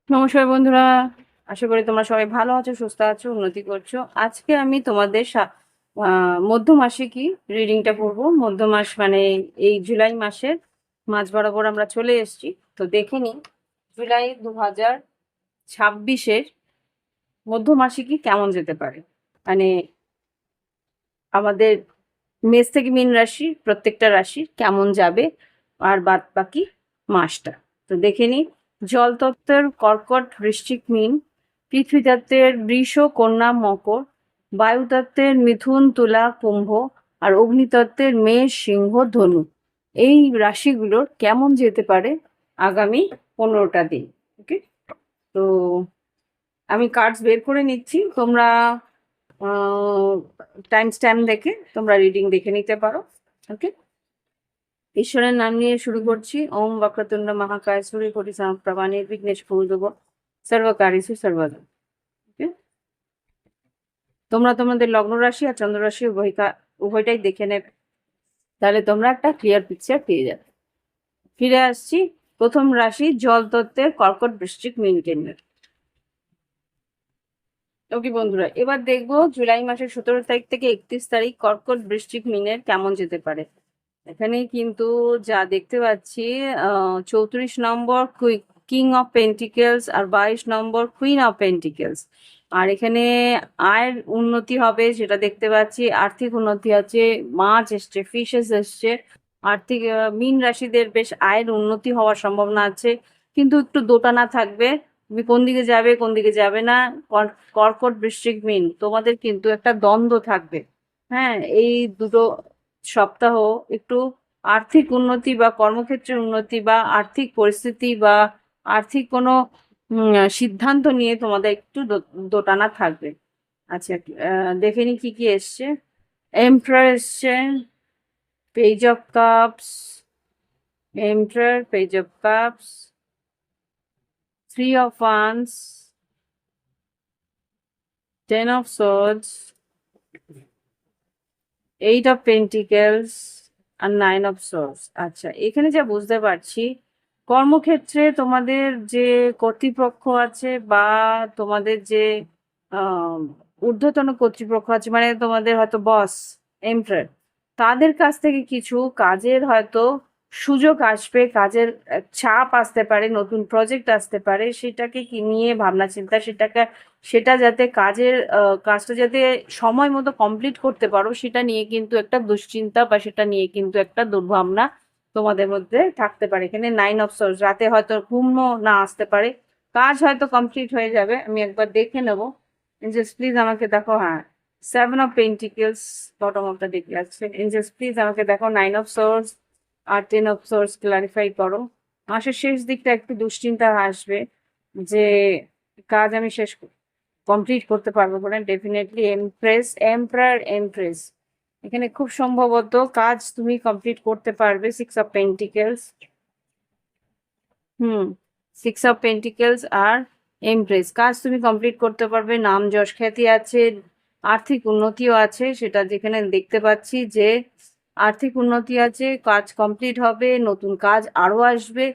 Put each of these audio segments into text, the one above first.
নমস্কার বন্ধুরা, আশা করি তোমরা সবাই ভালো আছো, সুস্থ আছো, উন্নতি করছো। আজকে আমি তোমাদের মধ্য মাসে কি রিডিংটা করবো। মধ্য মাস মানে এই জুলাই মাসের মাঝ বরাবর আমরা চলে এসেছি। তো দেখে নিই জুলাই 2026-এর মধ্য মাসে কি কেমন যেতে পারে। মানে আমাদের মেষ থেকে মীন রাশি প্রত্যেকটা রাশি কেমন যাবে আর বাদ বাকি মাসটা। তো দেখে নিই। জল তত্ত্বের কর্কট বৃশ্চিক মীন, পৃথ্বী তত্ত্বের বৃষ কন্যা মকর, বায়ু তত্ত্বের মিথুন তুলা কুম্ভ, আর অগ্নিতত্ত্বের মেষ সিংহ ধনু। এই রাশিগুলোর কেমন যেতে পারে আগামী 15টা দিন। ওকে, তো আমি কার্ডস বের করে নিচ্ছি, তোমরা টাইম স্ট্যাম্প দেখে তোমরা রিডিং দেখে নিতে পারো। ওকে, ঈশ্বরের নাম নিয়ে শুরু করছি। ওম বক্রতুণ্ড মহাকায় সূর্যকোটি সমপ্রভা নির্বিঘ্নেশ কুরুদেব সর্বকার্যেষু সর্বদা। ওকে, তোমরা তোমাদের লগ্ন রাশি আর চন্দ্র রাশি উভয়টাই দেখে নেবে, তাহলে তোমরা একটা ক্লিয়ার পিকচার পেয়ে যাবে। ফিরে আসছি প্রথম রাশি জল তত্ত্বের কর্কট বৃশ্চিক মীন কেন্দ্র। ওকে বন্ধুরা, এবার দেখবো জুলাই মাসের 17 তারিখ থেকে 31 তারিখ কর্কট বৃশ্চিক মীনের কেমন যেতে পারে। এখানে কিন্তু যা দেখতে পাচ্ছি 34 নম্বর কিং অফ পেন্টিকেলস আর 22 নম্বর কুইন অফ পেন্টিকেলস। আর এখানে আয়ের উন্নতি হবে সেটা দেখতে পাচ্ছি, আর্থিক উন্নতি আছে, মাছ এসছে, ফিশেস এসছে। আর্থিক মীন রাশিদের বেশ আয়ের উন্নতি হওয়ার সম্ভাবনা আছে, কিন্তু একটু দোটানা থাকবে। তুমি কোন দিকে যাবে কোন দিকে যাবে না। কর্কট বৃশ্চিক মীন তোমাদের কিন্তু একটা দ্বন্দ্ব থাকবে। হ্যাঁ, এই দুটো সপ্তাহ একটু আর্থিক উন্নতি বা কর্মক্ষেত্রের উন্নতি বা আর্থিক পরিস্থিতি বা আর্থিক কোনো সিদ্ধান্ত নিয়ে তোমাদের একটু দোটানা থাকবে। আচ্ছা, দেখে নি কি কি এসছে। এমপ্রার এসছে, page of cups, emperor, page of cups, three of wands, 10 of swords, 8 of pentacles আর 9 অফ সোর্স। আচ্ছা, এখানে যা বুঝতে পারছি কর্মক্ষেত্রে তোমাদের যে কর্তৃপক্ষ আছে বা তোমাদের যে আহ ঊর্ধ্বতন কর্তৃপক্ষ আছে, মানে তোমাদের হয়তো বস, এমপ্লয়ার, তাদের কাছ থেকে কিছু কাজের হয়তো সুযোগ আসবে, কাজের চাপ আসতে পারে, নতুন প্রজেক্ট আসতে পারে, সেটাকে কি নিয়ে ভাবনা চিন্তা, সেটা যাতে কাজটা যাতে সময় মতো কমপ্লিট করতে পারো সেটা নিয়ে কিন্তু একটা দুশ্চিন্তা বা সেটা নিয়ে কিন্তু একটা দুর্ভাবনা তোমাদের মধ্যে থাকতে পারে। এখানে 9 অফ সোর্স, রাতে হয়তো ঘুমও না আসতে পারে, কাজ হয়তো কমপ্লিট হয়ে যাবে। আমি একবার দেখে নেবো। এঞ্জেলস প্লিজ আমাকে দেখো। হ্যাঁ, 7 of pentacles bottom of the deck আছে। এঞ্জেলস প্লিজ আমাকে দেখো 9 অফ সোর্স আর 10 অফ সোর্স ক্লারিফাই করো। মাসের শেষ দিকটা একটু দুশ্চিন্তা আসবে যে কাজ আমি কমপ্লিট করতে পারবো কিনা। ডেফিনেটলি এমপ্রেস, এমপ্রায়ার, এমপ্রেস, এখানে খুব সম্ভবত কাজ তুমি কমপ্লিট করতে পারবে। 6 অফ পেন্টিকেলস, 6 অফ পেন্টিকেলস আর এমপ্রেস, কাজ তুমি কমপ্লিট করতে পারবে। নাম যশ খ্যাতি আছে, আর্থিক উন্নতিও আছে, সেটা যেখানে দেখতে পাচ্ছি যে আর্থিক উন্নতি আছে, কাজ কমপ্লিট হবে, নতুন কাজ আরো আসবে।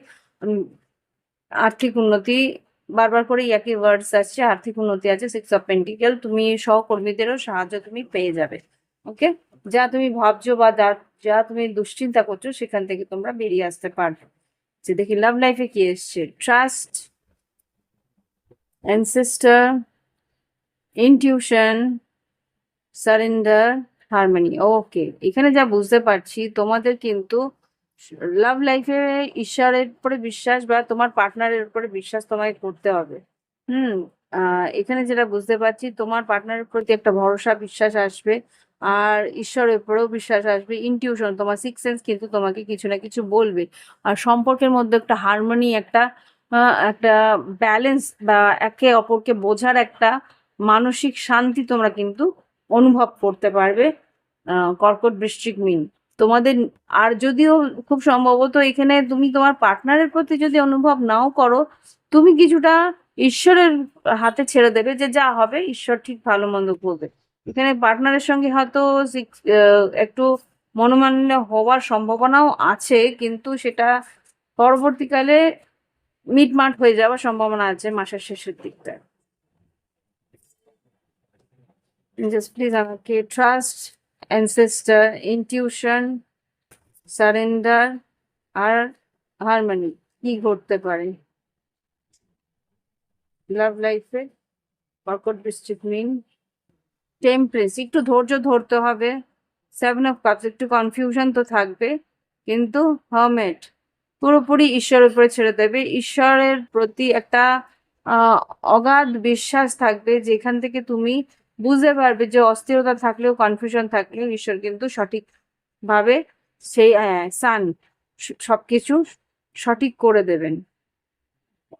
আর্থিক উন্নতি বারবার করে একই ওয়ার্ডস আসছে, আর্থিক উন্নতি আছে। 6 অফ পেন্টিকেল, তুমি সহকর্মীদেরও সাহায্য তুমি পেয়ে যাবে। ওকে, যা তুমি ভাবছো বা যা তুমি দুশ্চিন্তা করছো সেখান থেকে তোমরা বেরিয়ে আসতে পারবে। যে দেখি লাভ লাইফে কি এসছে। Trust, ancestor, intuition, surrender, harmony. Okay, এখানে যা বুঝতে পারছি তোমাদের কিন্তু লাভ লাইফে ঈশ্বরের উপরে বিশ্বাস বা তোমার পার্টনারের উপরে বিশ্বাস তোমায় করতে হবে। হুম, এখানে যেটা বুঝতে পারছি তোমার পার্টনারের প্রতি একটা ভরসা বিশ্বাস আসবে, আর ঈশ্বরের উপরেও বিশ্বাস আসবে। ইনটিউশন, তোমার সিক্স সেন্স কিন্তু তোমাকে কিছু না কিছু বলবে। আর সম্পর্কের মধ্যে একটা হারমোনি, একটা ব্যালেন্স বা একে অপরকে বোঝার একটা মানসিক শান্তি তোমরা কিন্তু অনুভব করতে পারবে। কর্কট বৃশ্চিক মীন তোমাদের। আর যদিও খুব সম্ভবত এখানে তুমি তোমার পার্টনারের প্রতি যদি অনুভব নাও করো, তুমি কিছুটা ঈশ্বরের হাতে ছেড়ে দেবে, যে যা হবে ঈশ্বর ঠিক ভালো মন্দ করবে। এখানে পার্টনারের সঙ্গে হয়তো একটু মনোমালিন্য হওয়ার সম্ভাবনাও আছে, কিন্তু সেটা পরবর্তীকালে মিটমাট হয়ে যাওয়ার সম্ভাবনা আছে মাসের শেষের দিকটা। জাস্ট প্লিজ আমাকে ট্রাস্ট, অ্যানসেস্টার, ইনটিউশন, সারেন্ডার আর হারমোনি কি ঘটতে পারে লাভ লাইফে। কর্কট বৃশ্চিক মিন, টেম্পারেন্স, একটু ধৈর্য ধরতে হবে। 7 of Cups, একটু কনফিউশন তো থাকবে, কিন্তু হারমেট পুরোপুরি ঈশ্বরের উপরে ছেড়ে দেবে। ঈশ্বরের প্রতি একটা আহ অগাধ বিশ্বাস থাকবে, যেখান থেকে তুমি বুঝতে পারবে যে অস্থিরতা থাকলেও, কনফিউশন থাকলেও ঈশ্বর কিন্তু সঠিকভাবে সেই সান সবকিছু সঠিক করে দেবেন।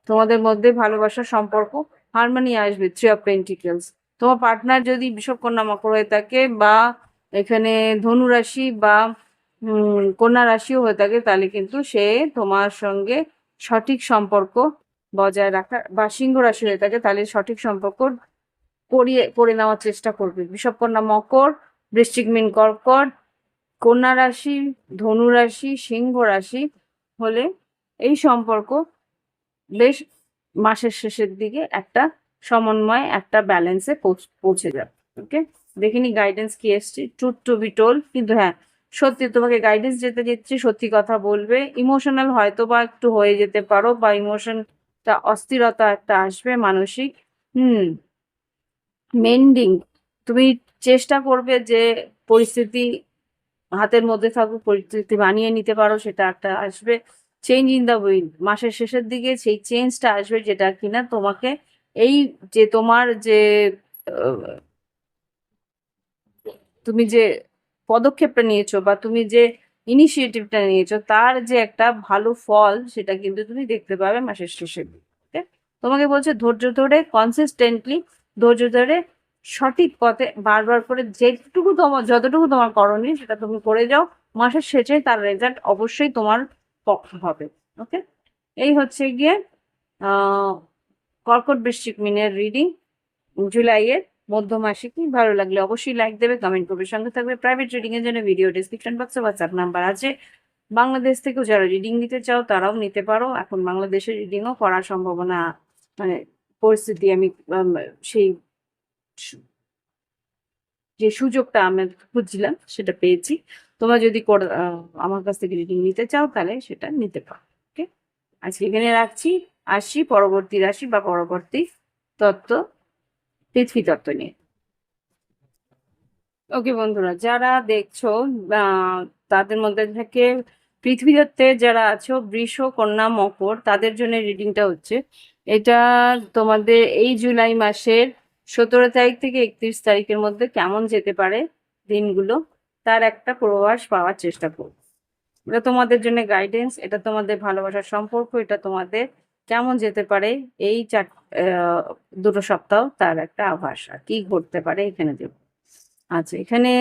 তোমাদের মধ্যে ভালোবাসার সম্পর্ক, হারমোনি আসবে। 3 of Pentacles, তোমার পার্টনার যদি বিষবকন্যা মকর হয়ে থাকে, বা এখানে ধনু রাশি বা কন্যা রাশিও হয়ে থাকে, তাহলে কিন্তু সে তোমার সঙ্গে সঠিক সম্পর্ক বজায় রাখা, বা সিংহ রাশি হয়ে থাকে তাহলে সঠিক সম্পর্ক করে নেওয়ার চেষ্টা করবে। বিষবকন্যা মকর, বৃশ্চিক মীন কর্কট, কন্যা রাশি, ধনু রাশি, সিংহ রাশি হলে এই সম্পর্ক বেশ মাসের শেষের দিকে একটা সমন্বয়, একটা ব্যালেন্সে পৌঁছে যাবে। ওকে, দেখিনি গাইডেন্স কি এসছে। ট্রুথ টু বি টোল্ড, কিন্তু হ্যাঁ সত্যি তোমাকে গাইডেন্স যেতে দিচ্ছি, সত্যি কথা বলবে। ইমোশনাল হয়তো বা একটু হয়ে যেতে পারো, বা ইমোশনটা অস্থিরতা একটা আসবে মানসিক। মেন্ডিং, তুমি চেষ্টা করবে যে পরিস্থিতি হাতের মধ্যে থাকুক, পরিস্থিতি বানিয়ে নিতে পারো, সেটা একটা আসবে। চেঞ্জ ইন দ্য উইন্ড, মাসের শেষের দিকে সেই চেঞ্জটা আসবে, যেটা কিনা তোমাকে এই যে তোমার যে তুমি যে পদক্ষেপটা নিয়েছো, বা তুমি যে ইনিশিয়েটিভটা নিয়েছো, তার যে একটা ভালো ফল, সেটা কিন্তু তুমি দেখতে পাবে মাসের শেষের দিকে। তোমাকে বলছে ধৈর্য ধরে, কনসিস্টেন্টলি ধৈর্য ধরে সঠিক পথে বারবার করে যেটুকু তোমার, যতটুকু তোমার করণীয় সেটা তুমি করে যাও। মাসের শেষে তার রেজাল্ট অবশ্যই তোমার পক্ষে হবে। ওকে, এই হচ্ছে গিয়ে কর্কট বৃশ্চিক মিনের রিডিং জুলাইয়ের মধ্যমাসিক। ভালো লাগলে অবশ্যই লাইক দেবে, কমেন্ট করবে, সঙ্গে থাকবে। প্রাইভেট রিডিং এর জন্য ভিডিও ডিসক্রিপশন বক্সে হোয়াটসঅ্যাপ নাম্বার আছে। বাংলাদেশ থেকেও যারা রিডিং নিতে চাও তারাও নিতে পারো। এখন বাংলাদেশের রিডিংও করার সম্ভাবনা, মানে পরিস্থিতি, আমি সেই যে সুযোগটা আমি খুঁজছিলাম সেটা পেয়েছি। তোমরা যদি আমার কাছ থেকে রিডিং নিতে চাও তাহলে সেটা নিতে পারো। ওকে, আজকে এখানে রাখছি। আসছি পরবর্তী রাশি বা পরবর্তী তত্ত্ব, পৃথিবী তত্ত্ব নিয়ে। ওকে বন্ধুরা, যারা দেখছো তাদের মধ্যে থেকে পৃথিবীতে যারা আছো বৃষ, কন্যা, মকর, তাদের জন্য রিডিংটা হচ্ছে। এটা তোমাদের এই জুলাই মাসের 17 তারিখ থেকে 31 তারিখের মধ্যে কেমন যেতে পারে দিনগুলো, তার একটা পূর্বাভাস পাওয়ার চেষ্টা করো। এটা তোমাদের জন্য গাইডেন্স, এটা তোমাদের ভালোবাসার সম্পর্ক, এটা তোমাদের কেমন যেতে পারে এই 2 সপ্তাহ, তার একটা আভাস। আর কি ঘটতে পারে এখানে দেব। আচ্ছা, এখানে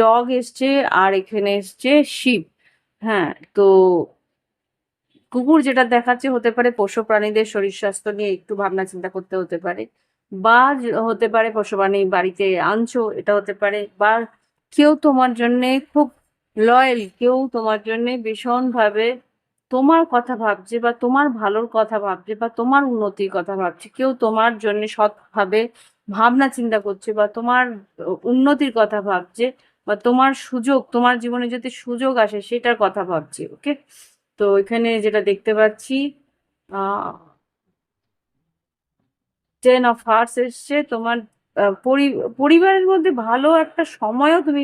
ডগ এসছে, আর এখানে এসছে শিপ। হ্যাঁ, তো কুকুর যেটা দেখাচ্ছে হতে পারে পোষ্য প্রাণীদের শরীর স্বাস্থ্য নিয়ে একটু ভাবনা চিন্তা করতে হতে পারে, বা হতে পারে পশু প্রাণী বাড়িতে আনছো, এটা হতে পারে। বা কেউ তোমার জন্যে খুব লয়াল, কেউ তোমার জন্যে ভীষণভাবে তোমার কথা ভাবছে, বা তোমার ভালোর কথা ভাবছে, বা তোমার উন্নতির কথা ভাবছে। কেউ তোমার জন্য সৎভাবে ভাবনা চিন্তা করছে, বা তোমার উন্নতির কথা ভাবছে, বা তোমার সুযোগ, তোমার জীবনে যদি সুযোগ আসে সেটার কথা ভাবছে। ওকে, তো এখানে যেটা দেখতে পাচ্ছি, 10 of Hearts এসছে। তোমার পরিবারের মধ্যে ভালো একটা সময়ও তুমি,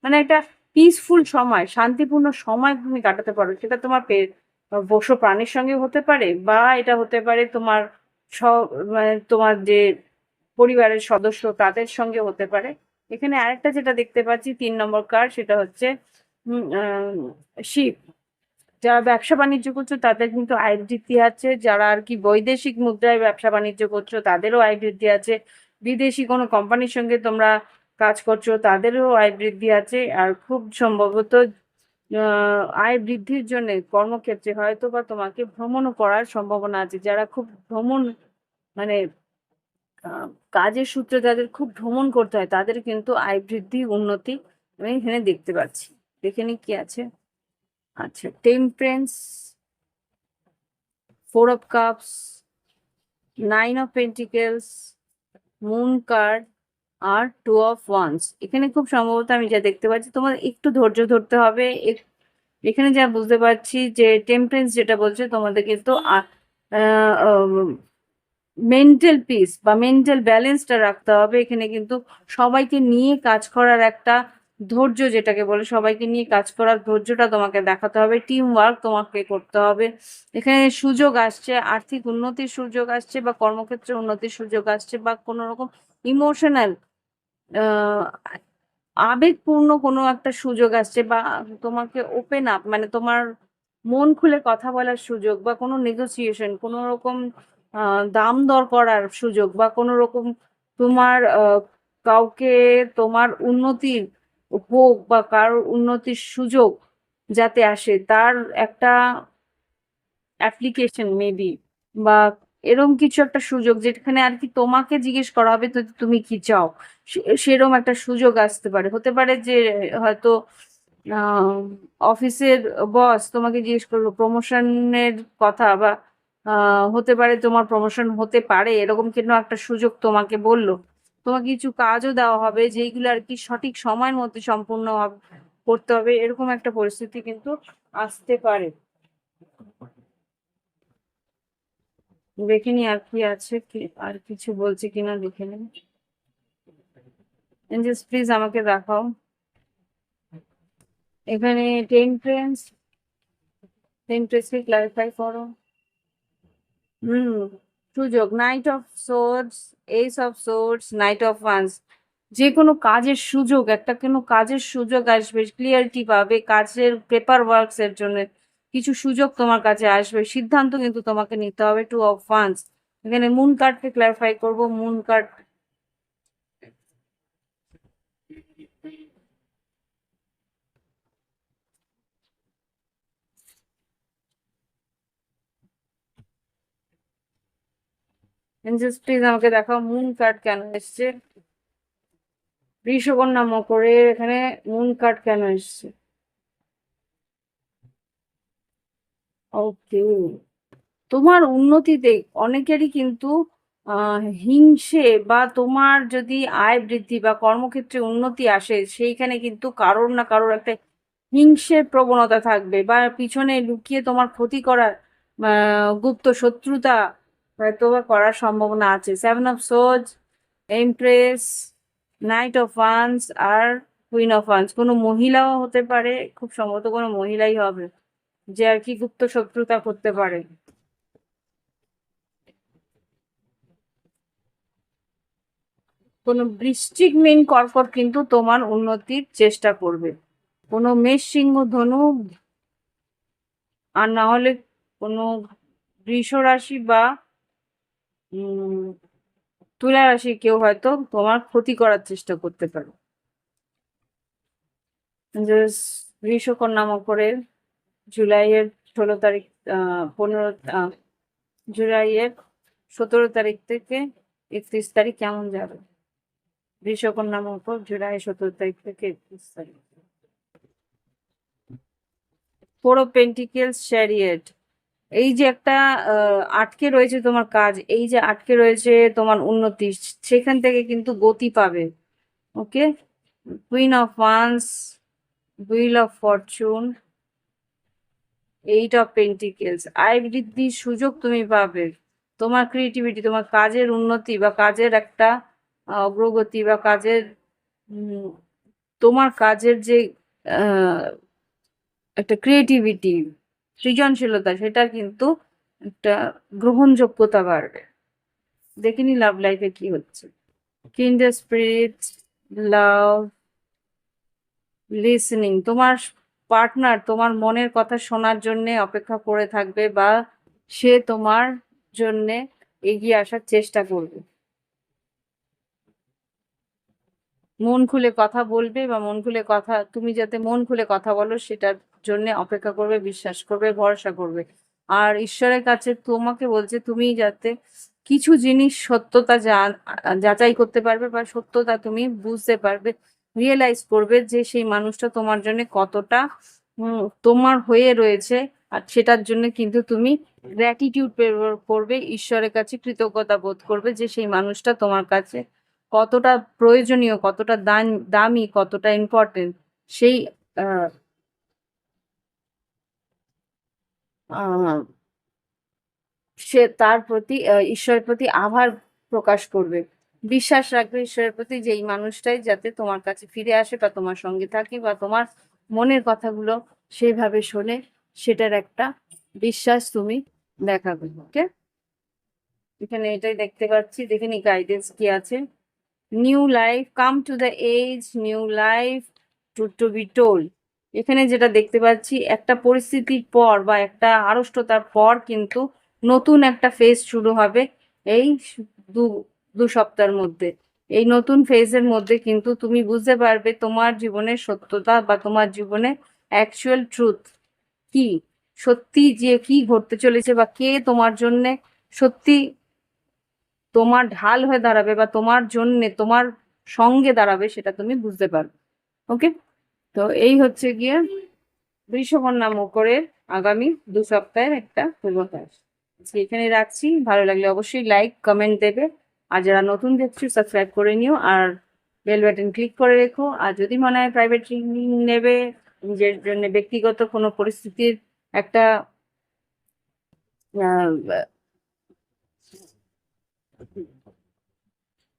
মানে একটা পিসফুল সময়, শান্তিপূর্ণ সময় তুমি কাটাতে পারো। সেটা তোমার পোষ্য প্রাণীর সঙ্গে হতে পারে, বা এটা হতে পারে তোমার মানে তোমার যে পরিবারের সদস্য তাদের সঙ্গে হতে পারে। এখানে আরেকটা যেটা দেখতে পাচ্ছি 3 নম্বর কার্ড, সেটা হচ্ছে শিপ। যারা ব্যবসা বাণিজ্য করছো তাদের কিন্তু আয় বৃদ্ধি আছে। যারা আর কি বৈদেশিক মুদ্রায় ব্যবসা বাণিজ্য করছো তাদেরও আয় বৃদ্ধি আছে। বিদেশি কোনো কোম্পানির সঙ্গে তোমরা কাজ করছো তাদেরও আয় বৃদ্ধি আছে। আর খুব সম্ভবত আয় বৃদ্ধির জন্য কর্মক্ষেত্রে হয়তো বা তোমাকে ভ্রমণও করার সম্ভাবনা আছে। যারা খুব ভ্রমণ, মানে আহ, কাজের সূত্রে যাদের খুব ভ্রমণ করতে হয়, তাদের কিন্তু আয় বৃদ্ধি, উন্নতি আমি এখানে দেখতে পাচ্ছি। দেখে নি কি আছে। আচ্ছা, temperance, 4 of Cups, 9 of Pentacles, moon card আর 2 of Wands। এখানে খুব সম্ভবত আমি যা দেখতে পাচ্ছি তোমার একটু ধৈর্য ধরতে হবে। এখানে যা বুঝতে পারছি যে টেম্পারেন্স যেটা বলছে তোমাদের কিন্তু মেন্টাল পিস বা মেন্টাল ব্যালেন্সটা রাখতে হবে। এখানে কিন্তু সবাইকে নিয়ে কাজ করার একটা ধৈর্য, যেটাকে বলে সবাইকে নিয়ে কাজ করার ধৈর্যটা তোমাকে দেখাতে হবে। টিম ওয়ার্ক তোমাকে করতে হবে। এখানে সুযোগ আসছে, আর্থিক উন্নতির সুযোগ আসছে বা কর্মক্ষেত্রে উন্নতির সুযোগ আসছে বা কোনো রকম ইমোশনাল আবেগপূর্ণ কোনো একটা সুযোগ আসছে বা তোমাকে ওপেন আপ মানে তোমার মন খুলে কথা বলার সুযোগ বা কোনো নেগোসিয়েশন, কোনো রকম দাম দর করার সুযোগ বা কোনো রকম তোমার কাউকে তোমার উন্নতির হোক বা কারোর উন্নতির সুযোগ যাতে আসে তার একটা অ্যাপ্লিকেশন মেবি বা এরকম কিছু একটা সুযোগ যেখানে আর কি তোমাকে জিজ্ঞেস করা হবে তো তুমি কি চাও, সেরকম একটা সুযোগ আসতে পারে। হতে পারে যে হয়তো অফিসের বস তোমাকে জিজ্ঞেস করলো প্রমোশনের কথা বা হতে পারে তোমার প্রমোশন হতে পারে এরকম কিন্তু একটা সুযোগ তোমাকে বললো। তোমাকে কিছু কাজও দেওয়া হবে যেইগুলো আর কি সঠিক সময়ের মধ্যে সম্পূর্ণ করতে হবে, এরকম একটা পরিস্থিতি কিন্তু আসতে পারে। দেখে নি আর কি আছে, কি আর কিছু বলছে কিনা দেখে নিন। এঞ্জেলস প্লিজ আমাকে দেখাও এখানে টেম্পারেন্সকে ক্লারিফাই করো। হুম, সুযোগ, knight of swords, ace of swords, knight of wands. যে কোনো কাজের সুযোগ, একটা কোনো কাজের সুযোগ আসবে, ক্লিয়ারিটি পাবে, কাজের পেপার ওয়ার্কস এর জন্য কিছু সুযোগ তোমার কাছে আসবে। সিদ্ধান্ত কিন্তু তোমাকে নিতে হবে। 2 অফ ওয়ান্স। এখানে মুন কার্ডকে ক্লারিফাই করবো। মুন কার্ড, এঞ্জেলস প্লিজ আমাকে দেখাও মুন কার্ড কেন এসছে। বৃষকন্যা মকরের এখানে মুন কার্ড কেন এসছে? ওকে, তোমার উন্নতিতে অনেকেরই কিন্তু হিংসে বা তোমার যদি আয় বৃদ্ধি বা কর্মক্ষেত্রে উন্নতি আসে সেইখানে কিন্তু কারোর না কারোর একটা হিংসের প্রবণতা থাকবে বা পিছনে লুকিয়ে তোমার ক্ষতি করার গুপ্ত শত্রুতা হয়তো বা করার সম্ভাবনা আছে। 7 of swords, empress, knight of wands আর কুইন অফ ওয়ান্স। কোনো মহিলাও হতে পারে, খুব সম্ভবত কোনো মহিলাই হবে যে আর কি গুপ্ত শত্রুতা করতে পারে। কোনো বৃশ্চিক মীন কর্কট কিন্তু তোমার উন্নতির চেষ্টা করবে। কোনো মেষ সিংহ ধনু আর না হলে কোনো বৃষ রাশি বা তুলা রাশি কেউ হয়তো তোমার ক্ষতি করার চেষ্টা করতে পারে। বৃষকন্যা মকরের জুলাইয়ের 16 তারিখ জুলাইয়ের 17 তারিখ থেকে 31 তারিখ কেমন যাবে? বৃষকন্যা মকর জুলাই 17 তারিখ থেকে 31 তারিখ। 4 অফ পেন্টিকেলস, চ্যারিয়েট। এই যে একটা আটকে রয়েছে তোমার কাজ, এই যে আটকে রয়েছে তোমার উন্নতি, সেখান থেকে কিন্তু গতি পাবে। Okay, queen of wands, wheel of fortune, 8 of pentacles. আয় বৃদ্ধির সুযোগ তুমি পাবে। তোমার ক্রিয়েটিভিটি, তোমার কাজের উন্নতি বা কাজের একটা অগ্রগতি বা কাজের তোমার কাজের যে একটা ক্রিয়েটিভিটি, সৃজনশীলতা, সেটা কিন্তু একটা গ্রহণযোগ্যতা বাড়বে। দেখিনি লাভ লাইফে কি হচ্ছে। কিন্ডার স্পিরিট, লাভ, লিসনিং। তোমার পার্টনার তোমার মনের কথা শোনার জন্য অপেক্ষা করে থাকবে বা সে তোমার জন্য এগিয়ে আসার চেষ্টা করবে। মন খুলে কথা বলবে বা মন খুলে কথা, তুমি যাতে মন খুলে কথা বলো সেটার জন্য অপেক্ষা করবে, বিশ্বাস করবে, ভরসা করবে। আর ঈশ্বরের কাছে তোমাকে বলছে তুমি যাতে কিছু জিনিস সত্যতা যাচাই করতে পারবে বা সত্যতা তুমি বুঝতে পারবে, রিয়েলাইজ করবে যে সেই মানুষটা তোমার জন্য কতটা তোমার হয়ে রয়েছে। আর সেটার জন্য কিন্তু তুমি গ্র্যাটিটিউড করবে, ঈশ্বরের কাছে কৃতজ্ঞতা বোধ করবে যে সেই মানুষটা তোমার কাছে কতটা প্রয়োজনীয়, কতটা দামি, কতটা ইম্পর্টেন্ট, সেই আহ, আহ, সে তার প্রতি ঈশ্বরের প্রতি আভার প্রকাশ করবে, বিশ্বাস রাখবে ঈশ্বরের প্রতি যে এই মানুষটাই যাতে তোমার কাছে ফিরে আসে বা তোমার সঙ্গে থাকে বা তোমার মনের কথাগুলো সেইভাবে শোনে, সেটার একটা বিশ্বাস তুমি দেখাবে। ওকে, এখানে এটাই দেখতে পাচ্ছি, দেখে নি গাইডেন্স কি আছে। New life come to the edge, new life to be told. এখানে যেটা দেখতে পাচ্ছি, একটা পরিস্থিতির পর বা একটা আড়ষ্টতার পর কিন্তু নতুন একটা ফেজ শুরু হবে এই দু দু সপ্তাহের মধ্যে। এই নতুন ফেজের মধ্যে কিন্তু তুমি বুঝতে পারবে তোমার জীবনের সত্যতা বা তোমার জীবনে অ্যাকচুয়াল ট্রুথ কি, সত্যি যে কি ঘটতে চলেছে বা কে তোমার জন্যে সত্যি তোমার ঢাল হয়ে দাঁড়াবে বা তোমার জন্যে তোমার সঙ্গে দাঁড়াবে, সেটা তুমি বুঝতে পারবে। ওকে, তো এই হচ্ছে গিয়ে বৃষকন্যা মকরের আগামী 2 সপ্তাহের একটা পূর্বাভাস। আজকে এখানে রাখছি, ভালো লাগলে অবশ্যই লাইক কমেন্ট দেবে, আর যারা নতুন দেখছো সাবস্ক্রাইব করে নিও আর বেল বাটন ক্লিক করে রেখো। আর যদি মনে হয় প্রাইভেট ট্রেনিং নেবে, নিজের জন্য ব্যক্তিগত কোনো পরিস্থিতির একটা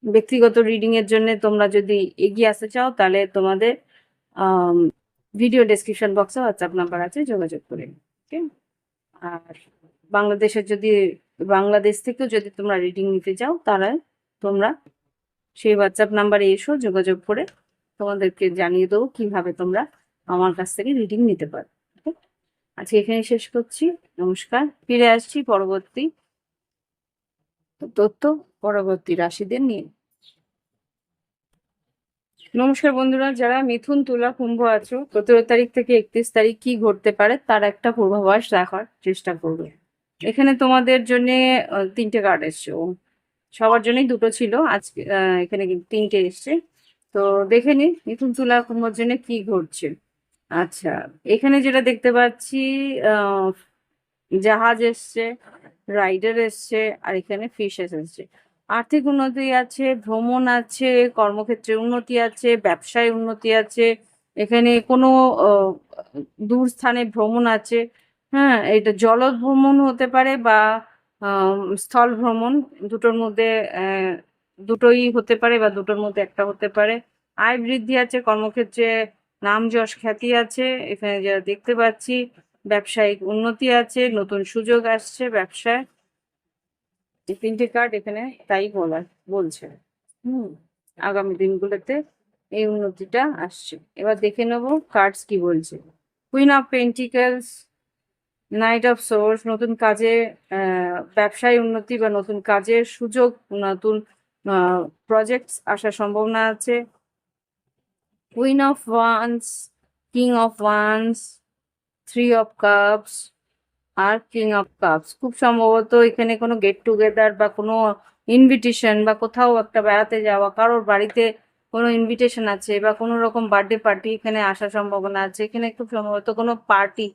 ব্যক্তিগত রিডিং এর জন্য তোমরা যদি এগিয়ে আসতে চাও, তাহলে তোমাদের ভিডিও ডেসক্রিপশন বক্সে হোয়াটসঅ্যাপ নাম্বার আছে, যোগাযোগ করে ওকে। আর বাংলাদেশের যদি বাংলাদেশ থেকেও যদি তোমরা রিডিং নিতে চাও, তাহলে তোমরা সেই হোয়াটসঅ্যাপ নাম্বারে এসো, যোগাযোগ করে তোমাদেরকে জানিয়ে দেবো কিভাবে তোমরা আমার কাছ থেকে রিডিং নিতে পারো। আজকে এখানে শেষ করছি, নমস্কার। ফিরে আসছি পরবর্তী তথ্য, পরবর্তী রাশিদের নিয়ে। নমস্কার বন্ধুরা, যারা মিথুন, তুলা, কুম্ভ আছো, 17 তারিখ থেকে 31 তারিখ কি ঘটতে পারে তার একটা পূর্বাভাস রাখার চেষ্টা করবে। এখানে তোমাদের জন্য 3টে কার্ড এসছে, সবার জন্যই 2টো ছিল, আজকে এখানে কিন্তু 3টে এসছে। তো দেখে নি মিথুন, তুলা, কুম্ভর জন্য কি ঘটছে। আচ্ছা, এখানে যেটা দেখতে পাচ্ছি, আহ জাহাজ এসছে, রাইডার এসছে, আর এখানে ফিশ এসেছে। আর্থিক উন্নতি আছে, ভ্রমণ আছে, কর্মক্ষেত্রে উন্নতি আছে, ব্যবসায় উন্নতি আছে, এখানে কোনো দূর স্থানে ভ্রমণ আছে। হ্যাঁ, এটা জলজ ভ্রমণ হতে পারে বা স্থল ভ্রমণ, দুটোর মধ্যে দুটোই হতে পারে বা দুটোর মধ্যে একটা হতে পারে। আয় বৃদ্ধি আছে, কর্মক্ষেত্রে নাম যশ খ্যাতি আছে, এখানে যা দেখতে পাচ্ছি ব্যবসায়িক উন্নতি আছে, নতুন সুযোগ আসছে ব্যবসায়। এই 3টে কার্ড এখানে তাই বলছে। হুম, আগামী দিনগুলোতে এই উন্নতিটা আসছে। এবার দেখে নেবো কার্ডস কি বলছে। Queen of pentacles, night of swords, নতুন কাজে ব্যবসায় উন্নতি বা নতুন কাজের সুযোগ, নতুন প্রজেক্টস আসার সম্ভাবনা আছে। Queen of wands, king of wands, 3 of cups আর কিং অফ কাপস। খুব সম্ভবত এখানে কোনো গেট টুগেদার বা কোনো ইনভিটেশন বা কোথাও একটা বেড়াতে যাওয়া, কারোর বাড়িতে কোনো ইনভিটেশন আছে বা কোনো রকম বার্থডে পার্টি এখানে আসার সম্ভাবনা আছে। এখানে খুব সম্ভবত কোনো পার্টি,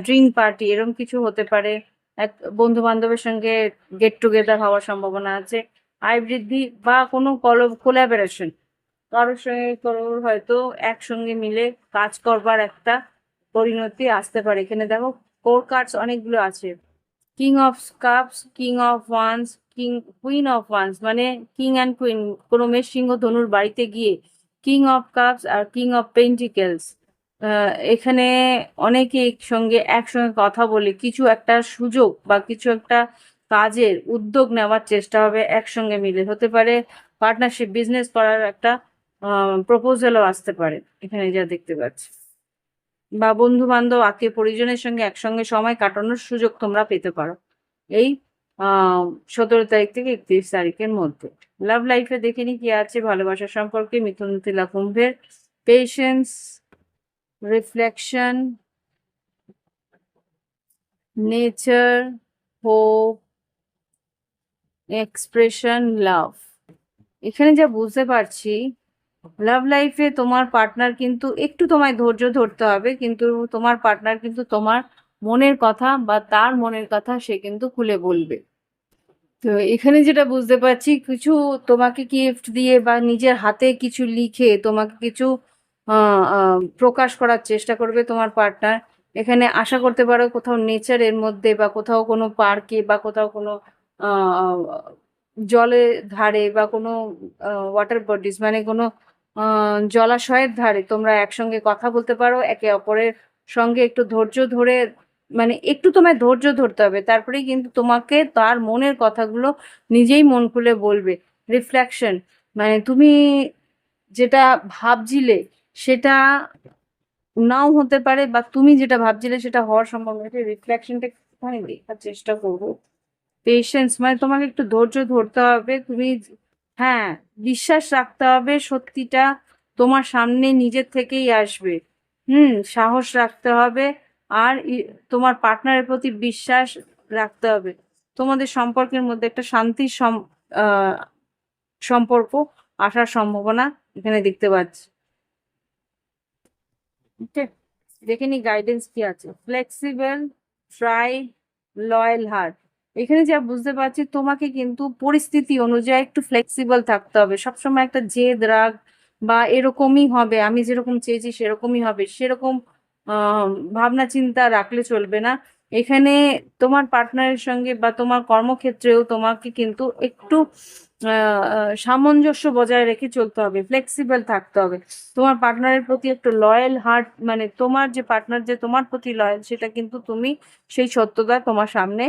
ড্রিঙ্ক পার্টি এরকম কিছু হতে পারে। এক বন্ধু বান্ধবের সঙ্গে গেট টুগেদার হওয়ার সম্ভাবনা আছে। আয় বৃদ্ধি বা কোনো কোলাবোরেশন, কারোর সঙ্গে কারোর হয়তো একসঙ্গে মিলে কাজ করবার একটা পরিণতি আসতে পারে। এখানে দেখো কোর কার্ডস অনেকগুলো আছে, king of cups, king of wands, queen of wands, মানে কিং অ্যান্ড কুইন, কোনো মেষ সিংহ ধনুর বাড়িতে গিয়ে কিং অফ কাপস আর কিং অফ পেন্টিকেলস। এখানে অনেকে একসঙ্গে কথা বলে কিছু একটা সুযোগ বা কিছু একটা কাজের উদ্যোগ নেওয়ার চেষ্টা হবে, একসঙ্গে মিলে হতে পারে। পার্টনারশিপ বিজনেস করার একটা প্রপোজালও আসতে পারে এখানে যা দেখতে পাচ্ছি, বা বন্ধু বান্ধব আত্মীয় পরিজনের সঙ্গে একসঙ্গে সময় কাটানোর সুযোগ তোমরা পেতে পারো এই 17 তারিখ থেকে 31 তারিখের মধ্যে। লাভ লাইফে দেখে নি কি আছে ভালোবাসার সম্পর্কে, মিথুন, তুলা, কুম্ভের। Patience, reflection, nature, hope, expression, love. এখানে যা বুঝতে পারছি, লাভ লাইফে তোমার পার্টনার কিন্তু একটু তোমায় ধৈর্য ধরতে হবে, কিন্তু তোমার পার্টনার কিন্তু তোমার মনের কথা বা তার মনের কথা সে কিন্তু খুলে বলবে। তো এখানে যেটা বুঝতে পারছি, কিছু তোমাকে গিফট দিয়ে বা নিজের হাতে কিছু লিখে তোমাকে কিছু প্রকাশ করার চেষ্টা করবে তোমার পার্টনার। এখানে আশা করতে পারো কোথাও নেচারের মধ্যে বা কোথাও কোনো পার্কে বা কোথাও কোনো আহ, জলের ধারে বা কোনো ওয়াটার বডিজ মানে কোনো জলাশয়ের ধারে তোমরা একসঙ্গে কথা বলতে পারো একে অপরের সঙ্গে। একটু ধৈর্য ধরে, মানে একটু তোমায় ধৈর্য ধরতে হবে, তারপরেই কিন্তু তোমাকে তার মনের কথাগুলো নিজেই মন খুলে বলবে। রিফ্লেকশন, মানে তুমি যেটা ভাবছিলে সেটা নাও হতে পারে, বা তুমি যেটা ভাবছিলে সেটা হওয়ার সম্ভাবনা আছে। রিফ্লেকশনটা একটুখানি দেখার চেষ্টা করবো। পেশেন্স, মানে তোমাকে একটু ধৈর্য ধরতে হবে। তুমি, হ্যাঁ, বিশ্বাস রাখতে হবে, সত্যিটা তোমার সামনে নিজের থেকেই আসবে। সাহস রাখতে হবে। আর তোমার পার্টনারের প্রতি বিশ্বাস রাখতে হবে। তোমাদের সম্পর্কের মধ্যে একটা শান্তির সম্পর্ক আসার সম্ভাবনা এখানে দেখতে পাচ্ছি। ওকে, দেখে নি গাইডেন্স কি আছে। Flexible, try, loyal heart. এখানে যা বুঝতে পারছি, তোমাকে কিন্তু পরিস্থিতি অনুযায়ী একটু ফ্লেক্সিবল থাকতে হবে। সবসময় একটা জেদ রাগ বা এরকমই হবে, আমি যেরকম চেয়েছি সেরকমই হবে, সেরকম আহ ভাবনা চিন্তা রাখলে চলবে না। এখানে তোমার পার্টনারের সঙ্গে বা তোমার কর্মক্ষেত্রেও তোমাকে কিন্তু একটু সামঞ্জস্য বজায় রেখে চলতে হবে, ফ্লেক্সিবল থাকতে হবে। তোমার পার্টনারের প্রতি একটু লয়াল হার্ট, মানে তোমার যে পার্টনার যে তোমার প্রতি লয়াল, সেটা কিন্তু তুমি সেই সত্যতা তোমার সামনে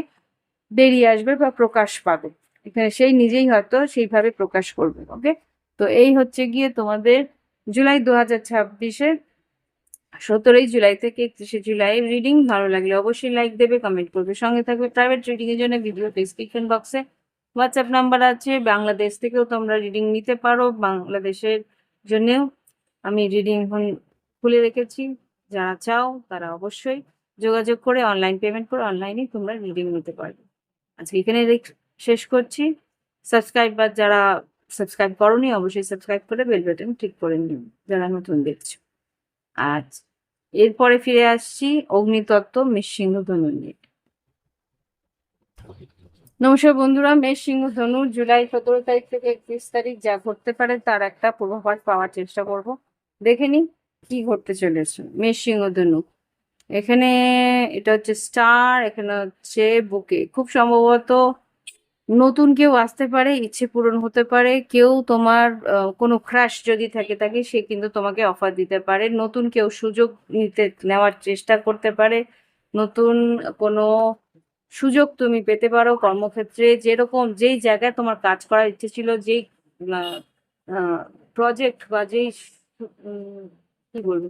বেরিয়ে আসবে বা প্রকাশ পাবে। এখানে সেই নিজেই হয়তো সেইভাবে প্রকাশ করবে। ওকে, তো এই হচ্ছে গিয়ে তোমাদের জুলাই 2026-এর 17ই জুলাই থেকে 31শে জুলাই রিডিং। ভালো লাগলে অবশ্যই লাইক দেবে, কমেন্ট করবে, সঙ্গে থাকবে। প্রাইভেট রিডিং এর জন্য ভিডিও ডিসক্রিপশন বক্সে হোয়াটসঅ্যাপ নাম্বার আছে। বাংলাদেশ থেকেও তোমরা রিডিং নিতে পারো, বাংলাদেশের জন্যেও আমি রিডিং খুলে রেখেছি। যারা চাও তারা অবশ্যই যোগাযোগ করে অনলাইন পেমেন্ট করে অনলাইনে তোমরা রিডিং নিতে পারবে। আজকে এখানে শেষ করছি। সাবস্ক্রাইব, বা যারা সাবস্ক্রাইব করোনি অবশ্যই সাবস্ক্রাইব করে বেল বাটন ক্লিক করে নিন যারা নতুন দেখছো। আচ্ছা, এরপরে ফিরে আসছি অগ্নিতত্ত্ব মেষ সিংহ ধনু নিয়ে। নমস্কার বন্ধুরা, মেষ সিংহ ধনু জুলাই 17 তারিখ থেকে 31 তারিখ যা ঘটতে পারে তার একটা পূর্বাভাস পাওয়ার চেষ্টা করব। দেখে নি কি ঘটতে চলেছে মেষ সিংহ ধনু। এখানে এটা হচ্ছে স্টার, এখানে হচ্ছে বুকে। খুব সম্ভবত নতুন কেউ আসতে পারে, ইচ্ছে পূরণ হতে পারে। কেউ তোমার কোনো ক্রাশ যদি থাকে সে কিন্তু তোমাকে অফার দিতে পারে। নতুন কেউ সুযোগ নেওয়ার চেষ্টা করতে পারে। নতুন কোনো সুযোগ তুমি পেতে পারো কর্মক্ষেত্রে। যেরকম যেই জায়গায় তোমার কাজ করার ইচ্ছে ছিল, যেই প্রজেক্ট বা যেই কি বলবো,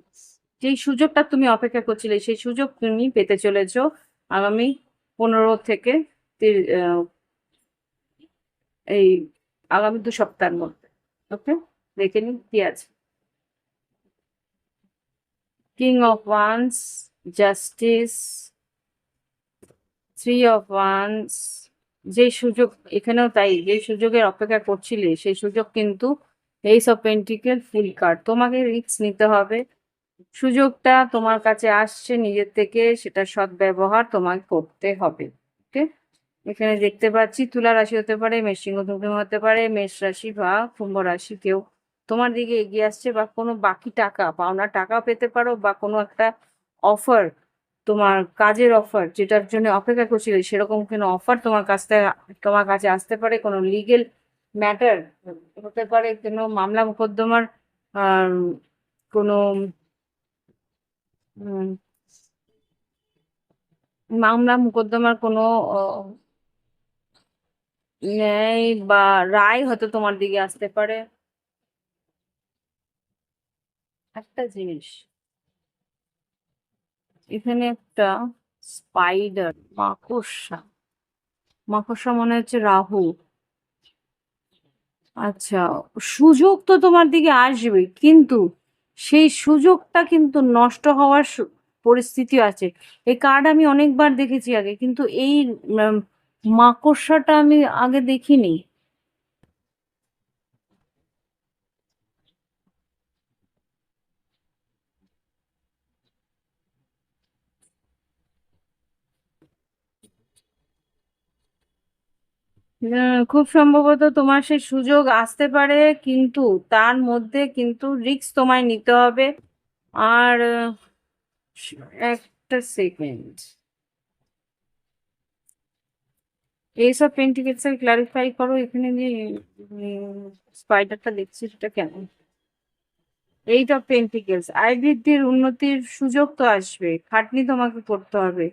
যেই সুযোগটা তুমি অপেক্ষা করছিলে সেই সুযোগ তুমি পেতে চলেছো আগামী 15 থেকে এই আগামী 2 সপ্তাহের মধ্যে। ওকে, দেখে নিন কি আছে। King of once, justice, 3 of wands. যে সুযোগ, এখানেও তাই, যে সুযোগের অপেক্ষা করছিলে সেই সুযোগ কিন্তু এইস অফ পেন্টিকেল, ফুল কার্ড। তোমাকে রিস্ক নিতে হবে। সুযোগটা তোমার কাছে আসছে নিজের থেকে, সেটা সদ্ব্যবহার তোমাকে করতে হবে। ওকে, এখানে দেখতে পাচ্ছি তুলা রাশি হতে পারে, মেষ সিংহ হতে পারে, মেষ রাশি বা কুম্ভ রাশি কেউ তোমার দিকে এগিয়ে আসছে, বা কোনো বাকি টাকা পাওনা টাকা পেতে পারো, বা কোনো একটা অফার, তোমার কাজের অফার যেটার জন্য অপেক্ষা করছিলে সেরকম কোনো অফার তোমার কাছে আসতে পারে। কোনো লিগেল ম্যাটার হতে পারে, কোনো মামলা মোকদ্দমার আহ কোনো উম, মামলা মোকদ্দমার কোনো ন্যায় বা রায় হয়তো তোমার দিকে আসতে পারে। একটা জিনিস, এখানে একটা স্পাইডার, মাকড়সা, মাকড়সা মনে হচ্ছে রাহু। আচ্ছা, সুযোগ তো তোমার দিকে আসবে, কিন্তু সেই সুযোগটা কিন্তু নষ্ট হওয়ার পরিস্থিতি আছে। এই কার্ড আমি অনেকবার দেখেছি আগে, কিন্তু এই উম, মাকড়সাটা আমি আগে দেখিনি। খুব সম্ভবত তোমার সেই সুযোগ আসতে পারে, কিন্তু তার মধ্যে কিন্তু রিস্ক তোমায় নিতে হবে। আর একটা সেকেন্ড, এইসব পেন্টিকেলস ক্লারিফাই করো। এখানে যে স্পাইডারটা দেখছি সেটা কেমন? এইট অফ পেন্টিকেলস, আয় বৃদ্ধির উন্নতির সুযোগ তো আসবে, খাটনি তোমাকে করতে হবে,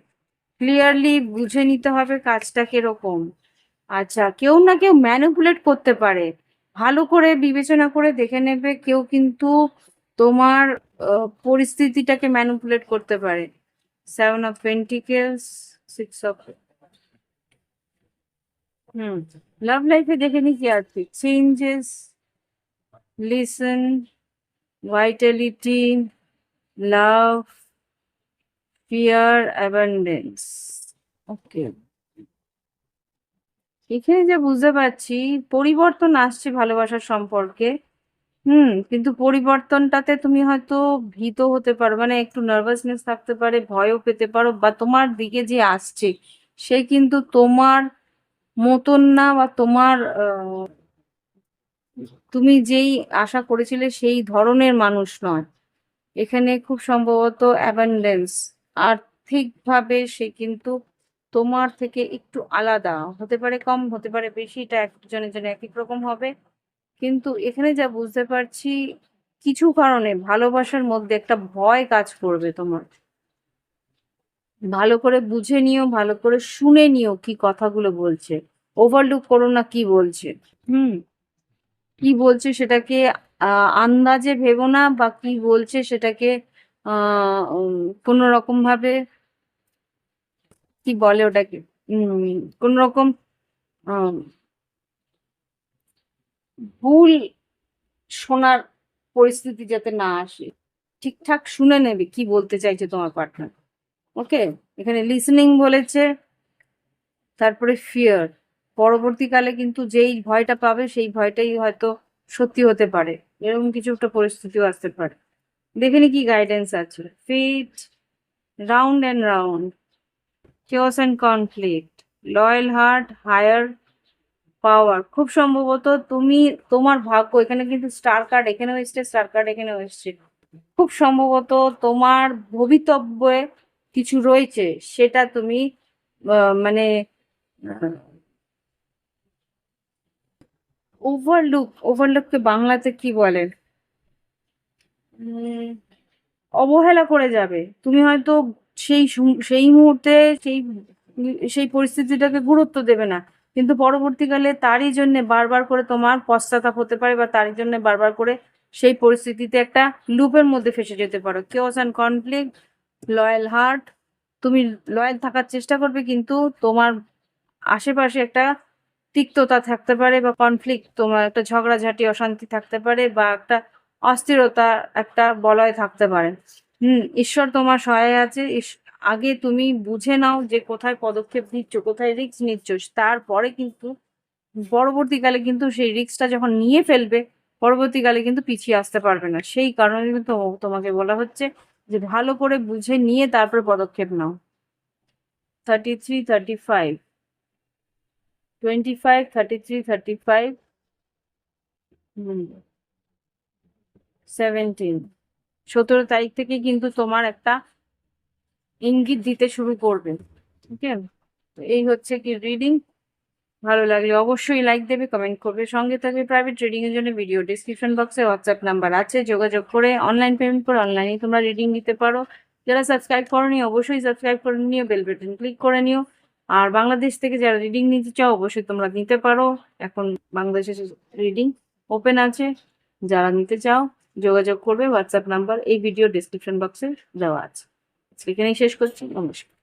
ক্লিয়ারলি বুঝে নিতে হবে কাজটা কিরকম। আচ্ছা, কেউ না কেউ ম্যানিপুলেট করতে পারে, ভালো করে বিবেচনা করে দেখে নেবে, কেউ কিন্তু তোমার পরিস্থিতিটাকে ম্যানিপুলেট করতে পারে। Seven of pentacles, six of, hmm, love লাইফে দেখে নি কি আছে, changes, listen, vitality, love, fear, abundance. Okay, এখানে যা বুঝতে পারছি, পরিবর্তন আসছে ভালোবাসার সম্পর্কে। কিন্তু পরিবর্তনটাতে তুমি হয়তো ভীত হতে পারো, মানে একটু নার্ভাসনেস থাকতে পারে, ভয়ও পেতে পারো, বা তোমার দিকে যে আসছে সে কিন্তু তোমার মতন না, বা তোমার তুমি যেই আশা করেছিলে সেই ধরনের মানুষ নয়। এখানে খুব সম্ভবত অ্যাবান্ডেন্স, আর্থিকভাবে সে কিন্তু তোমার থেকে একটু আলাদা হতে পারে, কম হতে পারে বেশি, এটা একজনের জন্য এক এক রকম হবে। কিন্তু এখানে যা বুঝতে পারছি, কিছু কারণে ভালোবাসার মধ্যে একটা ভয় কাজ করবে তোমার। ভালো করে বুঝে নিও, ভালো করে শুনে নিও কি কথাগুলো বলছে, ওভারলুক করো না কি বলছে। হুম, কি বলছে সেটাকে আন্দাজে ভেবো না, বা কি বলছে সেটাকে কোনো রকম ভাবে, কি বলে ওটাকে, কোন রকম আহ, ভুল শোনার পরিস্থিতি যাতে না আসে, ঠিকঠাক শুনে নেবে কি বলতে চাইছে তোমার পার্টনার। ওকে, এখানে লিসনিং বলেছে, তারপরে ফিয়ার, পরবর্তীকালে কিন্তু যেই ভয়টা পাবে সেই ভয়টাই হয়তো সত্যি হতে পারে, এরকম কিছু একটা পরিস্থিতিও আসতে পারে। দেখে নি কি গাইডেন্স আছে, fate, round and round, chaos and conflict, loyal heart, higher power. খুব সম্ভবত তুমি, তোমার ভাগ্য, এখানে কিন্তু স্টার কার্ড এখানেও এসছে, স্টার কার্ড এখানেও এসছে, খুব সম্ভবত তোমার ভবিতব্যে কিছু রয়েছে, সেটা তুমি মানে ওভারলুককে বাংলাতে কি বলে, উম, অবহেলা করে যাবে তুমি হয়তো, সেই মুহূর্তে সেই সেই পরিস্থিতিটাকে গুরুত্ব দেবে না, কিন্তু পরবর্তীকালে তারই জন্য বারবার করে তোমার পশ্চাতাপ হতে পারে, বা তারই জন্য বারবার করে সেই পরিস্থিতিতে একটা লুপের মধ্যে ফেসে যেতে পারো। Chaos and conflict, loyal heart, তুমি লয়াল থাকার চেষ্টা করবে, কিন্তু তোমার আশেপাশে একটা তিক্ততা থাকতে পারে, বা কনফ্লিক্ট, তোমার একটা ঝগড়াঝাটি অশান্তি থাকতে পারে, বা একটা অস্থিরতা, একটা বলয় থাকতে পারে। ঈশ্বর তোমার সহায় আছে। আগে তুমি বুঝে নাও যে কোথায় পদক্ষেপ নিচ্ছ, কোথায় রিস্ক নিচ্ছ, তারপরে কিন্তু পরবর্তীকালে কিন্তু সেই রিস্কটা যখন নিয়ে ফেলবে, পরবর্তীকালে কিন্তু পিছিয়ে আসতে পারবে না। সেই কারণে কিন্তু তোমাকে বলা হচ্ছে যে ভালো করে বুঝে নিয়ে তারপরে পদক্ষেপ নাও। 33, 35, 25, 33, 35, 17, 17 তারিখ থেকে কিন্তু তোমার একটা ইঙ্গিত দিতে শুরু করবে। ঠিক আছে, তো এই হচ্ছে কি রিডিং। ভালো লাগলে অবশ্যই লাইক দেবে, কমেন্ট করবে, সঙ্গে থাকবে। প্রাইভেট রিডিং এর জন্য ভিডিও ডিসক্রিপশন বক্সে হোয়াটসঅ্যাপ নাম্বার আছে, যোগাযোগ করে অনলাইন পেমেন্ট করে অনলাইনে তোমরা রিডিং নিতে পারো। যারা সাবস্ক্রাইব করোনি অবশ্যই সাবস্ক্রাইব করে নিও, বেল বাটন ক্লিক করে নিও। আর বাংলাদেশ থেকে যারা রিডিং নিতে চাও অবশ্যই তোমরা নিতে পারো, এখন বাংলাদেশের রিডিং ওপেন আছে। যারা নিতে চাও যোগাযোগ করবে, হোয়াটসঅ্যাপ নাম্বার এই ভিডিও ডিসক্রিপশন বক্সে দেওয়া আছে। আজকে এখানেই শেষ করছি, নমস্কার।